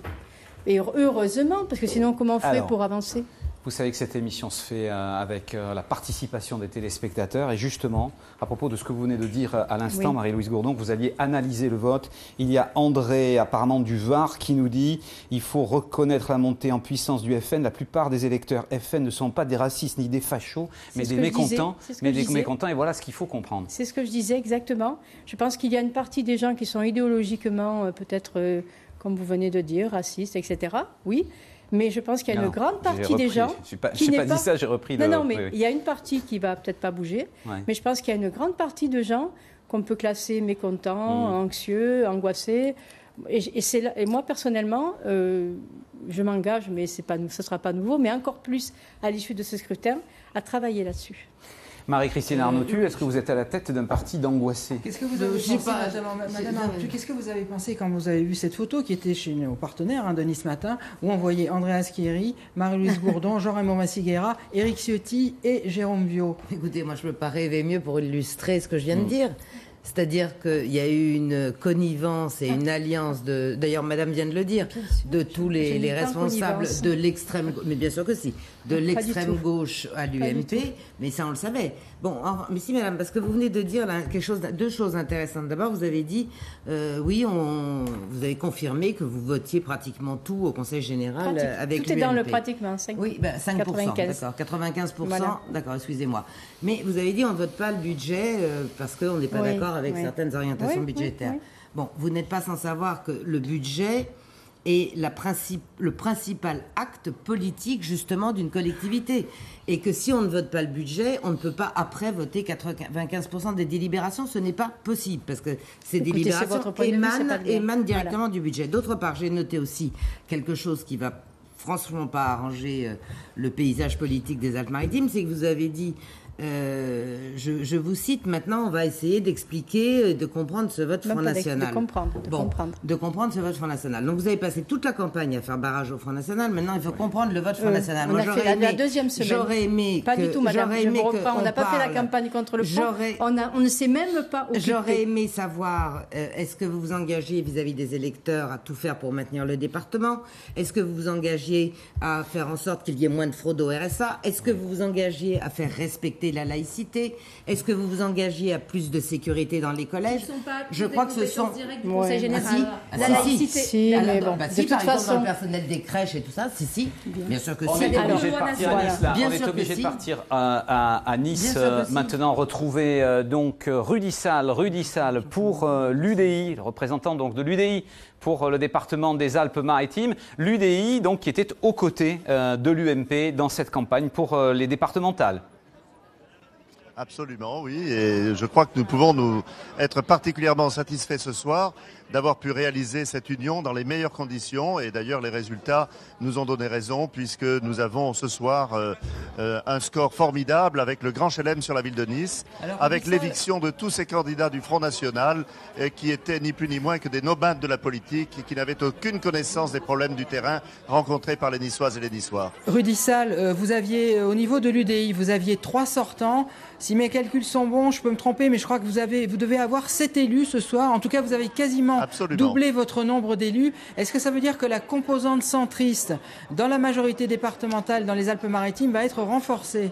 Et heureusement, parce que sinon, comment on ferait pour avancer ? Vous savez que cette émission se fait avec la participation des téléspectateurs. Et justement, à propos de ce que vous venez de dire à l'instant, Marie-Louise Gourdon, que vous alliez analyser le vote, il y a André, apparemment du Var, qui nous dit « Il faut reconnaître la montée en puissance du FN. La plupart des électeurs FN ne sont pas des racistes ni des fachos, mais des mécontents. Et voilà ce qu'il faut comprendre. » C'est ce que je disais exactement. Je pense qu'il y a une partie des gens qui sont idéologiquement peut-être, comme vous venez de dire, racistes, etc. Oui. Mais je pense qu'il y a une grande partie des gens qui n'ai pas dit ça, j'ai repris. Non, mais il y a une partie qui va peut-être pas bouger. Ouais. Mais je pense qu'il y a une grande partie de gens qu'on peut classer mécontents, anxieux, angoissés. Et moi personnellement, je m'engage, mais ce ne sera pas nouveau, mais encore plus à l'issue de ce scrutin, à travailler là-dessus. Marie-Christine Arnautu, est-ce que vous êtes à la tête d'un parti d'angoissés? Qu'est-ce que vous avez pensé, Madame Arnautu, qu'est-ce que vous avez pensé quand vous avez vu cette photo qui était chez nos partenaires de Nice Matin, où on voyait Andréa Chieri, Marie-Louise Gourdon, Jean-Raymond Massiguera, Éric Ciotti et Jérôme Viau? Écoutez, moi je ne peux pas rêver mieux pour illustrer ce que je viens de dire. C'est-à-dire qu'il y a eu une connivence et une alliance de, d'ailleurs Madame vient de le dire, de tous les responsables de l'extrême, mais bien sûr que si, de l'extrême gauche à l'UMP, mais ça on le savait. Bon, mais si Madame, parce que vous venez de dire là, deux choses intéressantes. D'abord, vous avez dit, vous avez confirmé que vous votiez pratiquement tout au Conseil général avec l'UMP. Tout est dans le pratiquement, 5%. Oui, 5%, 95. D'accord, 95%, voilà. D'accord, excusez-moi. Mais vous avez dit on ne vote pas le budget parce qu'on n'est pas d'accord avec certaines orientations budgétaires. Bon, vous n'êtes pas sans savoir que le budget est le principal acte politique justement d'une collectivité. Et que si on ne vote pas le budget, on ne peut pas après voter 95% des délibérations. Ce n'est pas possible parce que ces délibérations émanent directement du budget. D'autre part, j'ai noté aussi quelque chose qui va franchement pas arranger le paysage politique des Alpes-Maritimes, c'est que vous avez dit... je vous cite, maintenant on va essayer d'expliquer, de comprendre ce vote Front National. De comprendre ce vote Front National. Donc vous avez passé toute la campagne à faire barrage au Front National, maintenant il faut comprendre le vote Front National. On a fait la deuxième semaine. J'aurais aimé pas du tout, madame, on n'a pas fait la campagne contre le Front, on ne s'est même pas occupé. J'aurais aimé savoir, est-ce que vous vous engagez vis-à-vis des électeurs à tout faire pour maintenir le département? Est-ce que vous vous engagiez à faire en sorte qu'il y ait moins de fraude au RSA? Est-ce que vous vous engagiez à faire respecter la laïcité? Est-ce que vous vous engagiez à plus de sécurité dans les collèges? Je crois que ce sont du Conseil général. La laïcité. Si, mais bon. De toute façon, dans le personnel des crèches et tout ça, si. Bien sûr que si. On est obligé de partir à Nice. On est obligé de partir à Nice maintenant. Retrouver donc Rudy Sall pour l'UDI, le représentant donc de l'UDI pour le département des Alpes-Maritimes. L'UDI donc qui était aux côtés de l'UMP dans cette campagne pour les départementales. Absolument, oui. Et je crois que nous pouvons nous être particulièrement satisfaits ce soir d'avoir pu réaliser cette union dans les meilleures conditions. Et d'ailleurs, les résultats nous ont donné raison puisque nous avons ce soir un score formidable avec le grand chelem sur la ville de Nice, avec l'éviction de tous ces candidats du Front National qui étaient ni plus ni moins que des nomades de la politique et qui n'avaient aucune connaissance des problèmes du terrain rencontrés par les Niçoises et les Niçois. Rudy Sall, vous aviez, au niveau de l'UDI, vous aviez 3 sortants. Si mes calculs sont bons, je peux me tromper, mais je crois que vous devez avoir 7 élus ce soir. En tout cas, vous avez quasiment doublé votre nombre d'élus. Est-ce que ça veut dire que la composante centriste dans la majorité départementale dans les Alpes-Maritimes va être renforcée ?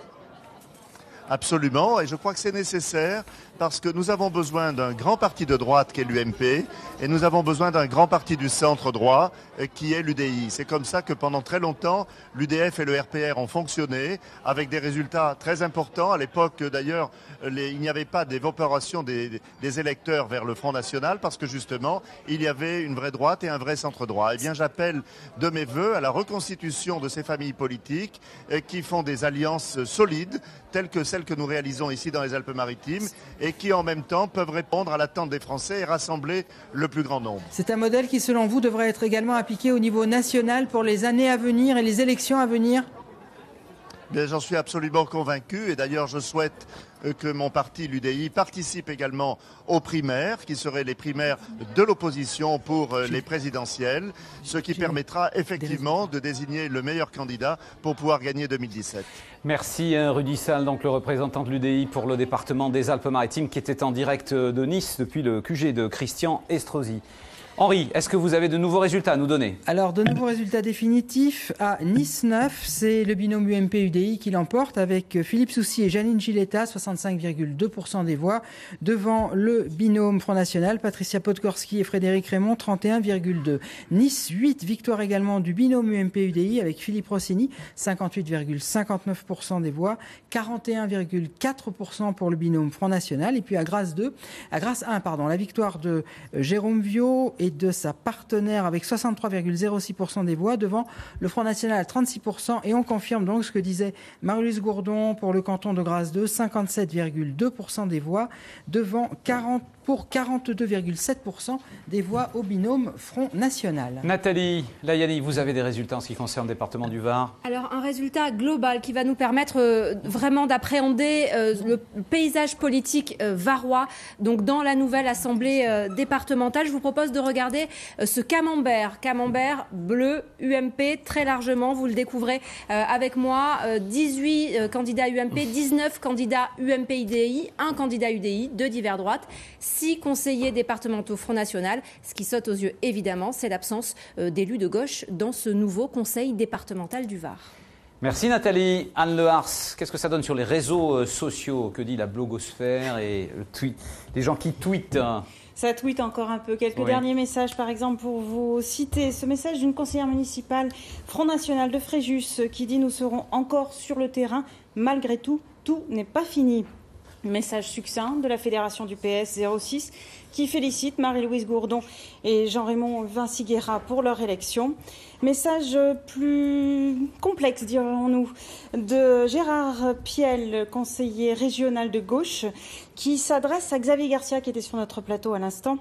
Absolument, et je crois que c'est nécessaire parce que nous avons besoin d'un grand parti de droite qui est l'UMP et nous avons besoin d'un grand parti du centre droit qui est l'UDI. C'est comme ça que pendant très longtemps, l'UDF et le RPR ont fonctionné avec des résultats très importants. À l'époque, d'ailleurs, il n'y avait pas d'évaporation des électeurs vers le Front National parce que justement, il y avait une vraie droite et un vrai centre droit. Eh bien, j'appelle de mes voeux à la reconstitution de ces familles politiques qui font des alliances solides telles que celles que nous réalisons ici dans les Alpes-Maritimes et qui en même temps peuvent répondre à l'attente des Français et rassembler le plus grand nombre. C'est un modèle qui, selon vous, devrait être également appliqué au niveau national pour les années à venir et les élections à venir ? Bien, j'en suis absolument convaincu et d'ailleurs je souhaite que mon parti, l'UDI, participe également aux primaires, qui seraient les primaires de l'opposition pour les présidentielles, ce qui permettra effectivement de désigner le meilleur candidat pour pouvoir gagner 2017. Merci Rudy Sall, donc le représentant de l'UDI pour le département des Alpes-Maritimes, qui était en direct de Nice depuis le QG de Christian Estrosi. Henri, est-ce que vous avez de nouveaux résultats à nous donner? Alors, de nouveaux résultats définitifs à Nice 9, c'est le binôme UMP-UDI qui l'emporte avec Philippe Soucy et Janine Giletta, 65,2% des voix, devant le binôme Front National, Patricia Podgorski et Frédéric Raymond, 31,2%. Nice 8, victoire également du binôme UMP-UDI avec Philippe Rossini, 58,59% des voix, 41,4% pour le binôme Front National. Et puis à Grasse 1, la victoire de Jérôme Viau et de sa partenaire avec 63,06% des voix devant le Front National à 36%. Et on confirme donc ce que disait Marie-Louise Gourdon pour le canton de Grasse 2, 57,2% des voix devant 42,7% des voix au binôme Front National. Nathalie Layani, vous avez des résultats en ce qui concerne le département du Var? Alors un résultat global qui va nous permettre vraiment d'appréhender le paysage politique varois, donc dans la nouvelle assemblée départementale. Je vous propose de regarder ce camembert bleu UMP très largement, vous le découvrez avec moi, 18 candidats UMP, 19 candidats UMP-UDI, un candidat UDI, 2 divers droites, 6 conseillers départementaux Front National. Ce qui saute aux yeux, évidemment, c'est l'absence d'élus de gauche dans ce nouveau conseil départemental du Var. Merci Nathalie. Anne Lehars, qu'est-ce que ça donne sur les réseaux sociaux? Que dit la blogosphère et le tweet, les gens qui tweetent? Ça tweet encore un peu. Quelques derniers messages, par exemple, pour vous citer ce message d'une conseillère municipale Front National de Fréjus qui dit « Nous serons encore sur le terrain. Malgré tout, tout n'est pas fini ». Message succinct de la Fédération du PS 06 qui félicite Marie-Louise Gourdon et Jean-Raymond Vinciguerra pour leur élection. Message plus complexe, dirons-nous, de Gérard Piel, conseiller régional de gauche, qui s'adresse à Xavier Garcia, qui était sur notre plateau à l'instant,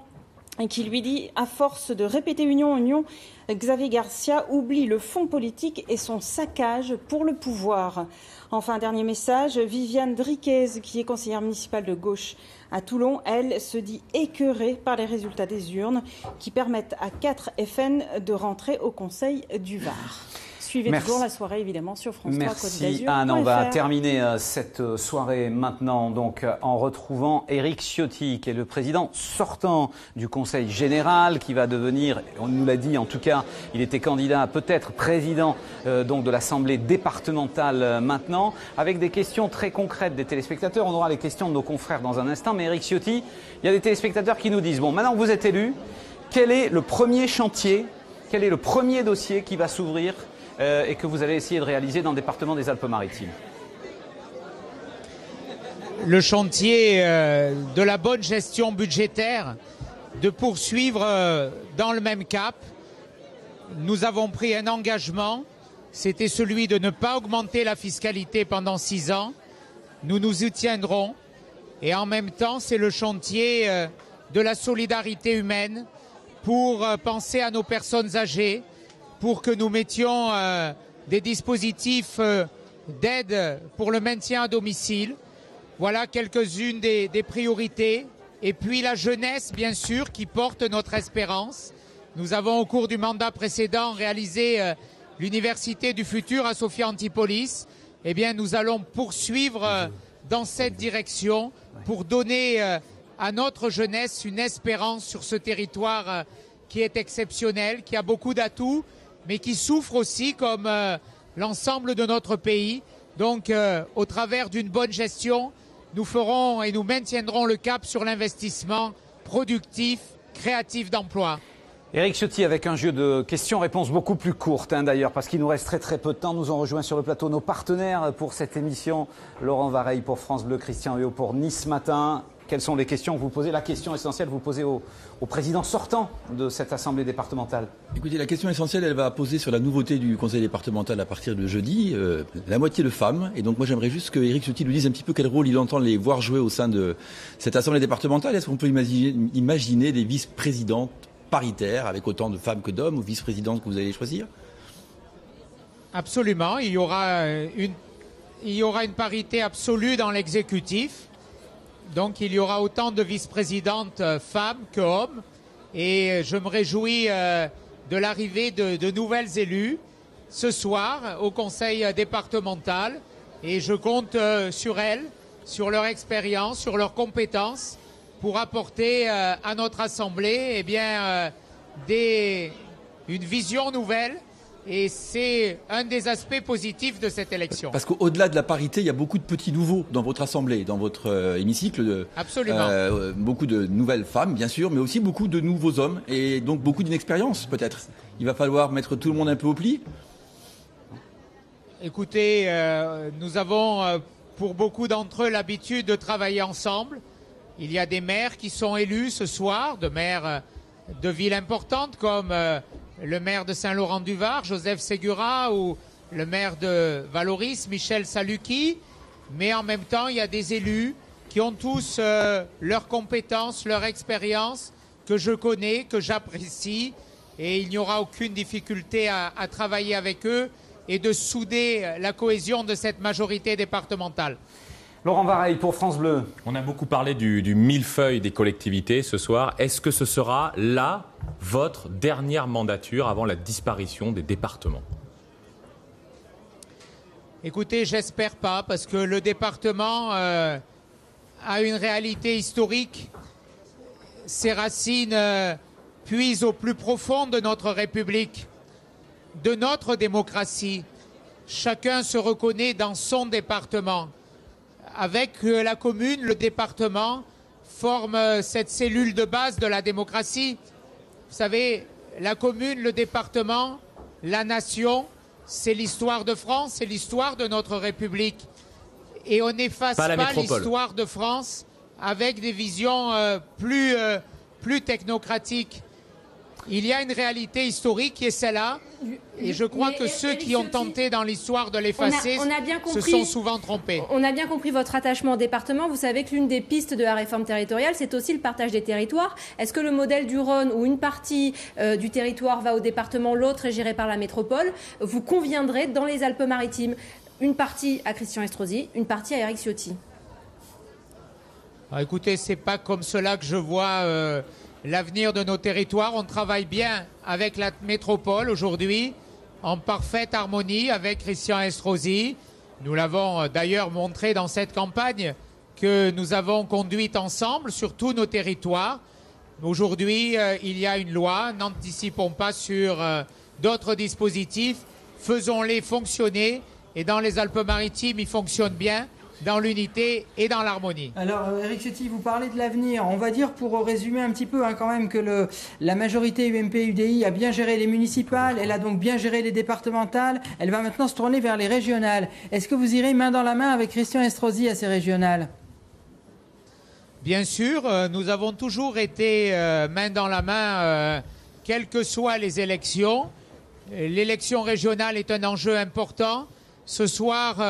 et qui lui dit « À force de répéter union, union, Xavier Garcia oublie le fond politique et son saccage pour le pouvoir ». Enfin, dernier message, Viviane Driquez, qui est conseillère municipale de gauche à Toulon, elle se dit écœurée par les résultats des urnes qui permettent à 4 FN de rentrer au Conseil du Var. Suivez toujours la soirée, évidemment, sur France 3 Côte d'Azur. Merci Anne. On va terminer cette soirée maintenant donc, en retrouvant Éric Ciotti, qui est le président sortant du Conseil général, qui va devenir, on nous l'a dit en tout cas, il était candidat peut-être président donc de l'Assemblée départementale maintenant, avec des questions très concrètes des téléspectateurs. On aura les questions de nos confrères dans un instant, mais Éric Ciotti, il y a des téléspectateurs qui nous disent, bon, maintenant que vous êtes élu, quel est le premier chantier, quel est le premier dossier qui va s'ouvrir et que vous allez essayer de réaliser dans le département des Alpes-Maritimes? Le chantier de la bonne gestion budgétaire, de poursuivre dans le même cap. Nous avons pris un engagement, c'était celui de ne pas augmenter la fiscalité pendant 6 ans. Nous nous y tiendrons. Et en même temps, c'est le chantier de la solidarité humaine pour penser à nos personnes âgées, pour que nous mettions des dispositifs d'aide pour le maintien à domicile. Voilà quelques-unes des priorités. Et puis la jeunesse, bien sûr, qui porte notre espérance. Nous avons, au cours du mandat précédent, réalisé l'Université du futur à Sophia Antipolis. Eh bien, nous allons poursuivre dans cette direction pour donner à notre jeunesse une espérance sur ce territoire qui est exceptionnel, qui a beaucoup d'atouts, mais qui souffre aussi comme l'ensemble de notre pays. Donc, au travers d'une bonne gestion, nous ferons et nous maintiendrons le cap sur l'investissement productif, créatif d'emploi. Éric Ciotti avec un jeu de questions-réponses beaucoup plus courtes d'ailleurs, parce qu'il nous reste très peu de temps. Nous ont rejoint sur le plateau nos partenaires pour cette émission. Laurent Vareille pour France Bleu, Christian Huot pour Nice Matin. Quelles sont les questions que vous posez? La question essentielle, vous posez au président sortant de cette assemblée départementale. Écoutez, la question essentielle, elle va poser sur la nouveauté du conseil départemental à partir de jeudi. La moitié de femmes. Et donc moi j'aimerais juste que Éric Ciotti nous dise un petit peu quel rôle il entend les voir jouer au sein de cette assemblée départementale. Est-ce qu'on peut imaginer des vice-présidentes paritaires avec autant de femmes que d'hommes, ou vice-présidentes que vous allez choisir? Absolument. Il y aura une parité absolue dans l'exécutif. Donc il y aura autant de vice-présidentes femmes que hommes. Et je me réjouis de l'arrivée de nouvelles élues ce soir au conseil départemental. Et je compte sur elles, sur leur expérience, sur leurs compétences, pour apporter à notre assemblée une vision nouvelle. Et c'est un des aspects positifs de cette élection. Parce qu'au-delà de la parité, il y a beaucoup de petits nouveaux dans votre assemblée, dans votre hémicycle. Absolument. Beaucoup de nouvelles femmes, bien sûr, mais aussi beaucoup de nouveaux hommes. Et donc beaucoup d'inexpérience, peut-être. Il va falloir mettre tout le monde un peu au pli. Écoutez, nous avons pour beaucoup d'entre eux l'habitude de travailler ensemble. Il y a des maires qui sont élus ce soir, de maires de villes importantes comme le maire de Saint-Laurent-du-Var, Joseph Segura, ou le maire de Valoris, Michel Saluki. Mais en même temps, il y a des élus qui ont tous leurs compétences, leur expérience, que je connais, que j'apprécie. Et il n'y aura aucune difficulté à travailler avec eux et de souder la cohésion de cette majorité départementale. Laurent Vareille pour France Bleu. On a beaucoup parlé du millefeuille des collectivités ce soir. Est-ce que ce sera là votre dernière mandature avant la disparition des départements? Écoutez, j'espère pas, parce que le département a une réalité historique. Ses racines puisent au plus profond de notre République, de notre démocratie. Chacun se reconnaît dans son département. Avec la commune, le département forme cette cellule de base de la démocratie. Vous savez, la commune, le département, la nation, c'est l'histoire de France, c'est l'histoire de notre République. Et on n'efface pas l'histoire de France avec des visions plus technocratiques. Il y a une réalité historique qui est celle-là. Et je crois que ceux qui ont tenté dans l'histoire de l'effacer se sont souvent trompés. On a bien compris votre attachement au département. Vous savez que l'une des pistes de la réforme territoriale, c'est aussi le partage des territoires. Est-ce que le modèle du Rhône, où une partie du territoire va au département, l'autre est gérée par la métropole, vous conviendrait dans les Alpes-Maritimes? Une partie à Christian Estrosi, une partie à Éric Ciotti. Alors, écoutez, c'est pas comme cela que je vois l'avenir de nos territoires. On travaille bien avec la métropole aujourd'hui, en parfaite harmonie avec Christian Estrosi. Nous l'avons d'ailleurs montré dans cette campagne que nous avons conduite ensemble sur tous nos territoires. Aujourd'hui, il y a une loi, n'anticipons pas sur d'autres dispositifs, faisons-les fonctionner. Et dans les Alpes-Maritimes, ils fonctionnent bien, dans l'unité et dans l'harmonie. Alors, Éric Ciotti, vous parlez de l'avenir. On va dire, pour résumer un petit peu, quand même, que la majorité UMP-UDI a bien géré les municipales, elle a donc bien géré les départementales, elle va maintenant se tourner vers les régionales. Est-ce que vous irez main dans la main avec Christian Estrosi à ces régionales? Bien sûr, nous avons toujours été main dans la main, quelles que soient les élections. L'élection régionale est un enjeu important. Ce soir,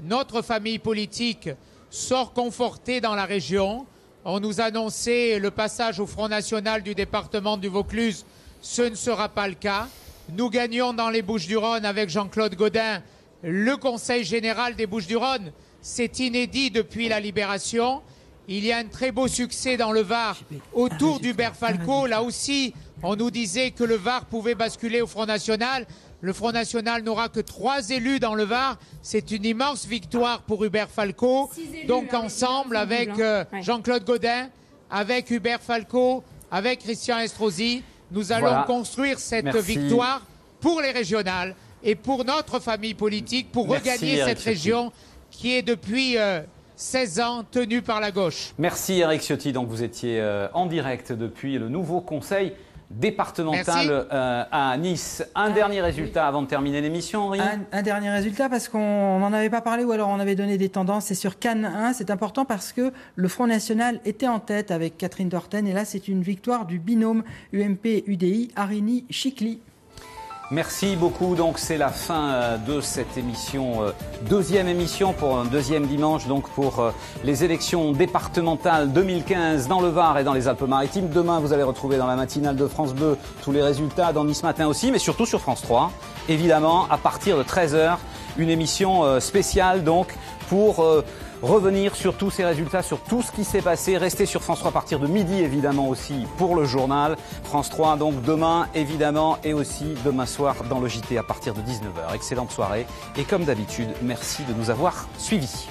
notre famille politique sort confortée dans la région. On nous a annoncé le passage au Front National du département du Vaucluse. Ce ne sera pas le cas. Nous gagnons dans les Bouches-du-Rhône avec Jean-Claude Gaudin le Conseil général des Bouches-du-Rhône. C'est inédit depuis la Libération. Il y a un très beau succès dans le Var autour d'Hubert Falco. Là aussi, On nous disait que le Var pouvait basculer au Front National. Le Front National n'aura que 3 élus dans le Var. C'est une immense victoire pour Hubert Falco. Donc ensemble, avec Jean-Claude Gaudin, avec Hubert Falco, avec Christian Estrosi, nous allons construire cette victoire pour les régionales et pour notre famille politique, pour regagner cette région qui est depuis 16 ans tenue par la gauche. Merci Éric Ciotti. Donc vous étiez en direct depuis le nouveau conseil départemental à Nice. Un dernier résultat avant de terminer l'émission, Henri. Un dernier résultat parce qu'on n'en avait pas parlé ou alors on avait donné des tendances. C'est sur Cannes 1. C'est important parce que le Front National était en tête avec Catherine Dorten et là c'est une victoire du binôme UMP-UDI Arini-Chicli. Merci beaucoup. Donc c'est la fin de cette émission, deuxième émission pour un deuxième dimanche, donc pour les élections départementales 2015 dans le Var et dans les Alpes-Maritimes. Demain, vous allez retrouver dans la matinale de France Bleu tous les résultats, dans Nice Matin aussi, mais surtout sur France 3. Évidemment, à partir de 13h, une émission spéciale donc pour revenir sur tous ces résultats, sur tout ce qui s'est passé. Restez sur France 3 à partir de midi, évidemment, aussi pour le journal. France 3, donc demain, évidemment, et aussi demain soir dans le JT à partir de 19h. Excellente soirée. Et comme d'habitude, merci de nous avoir suivis.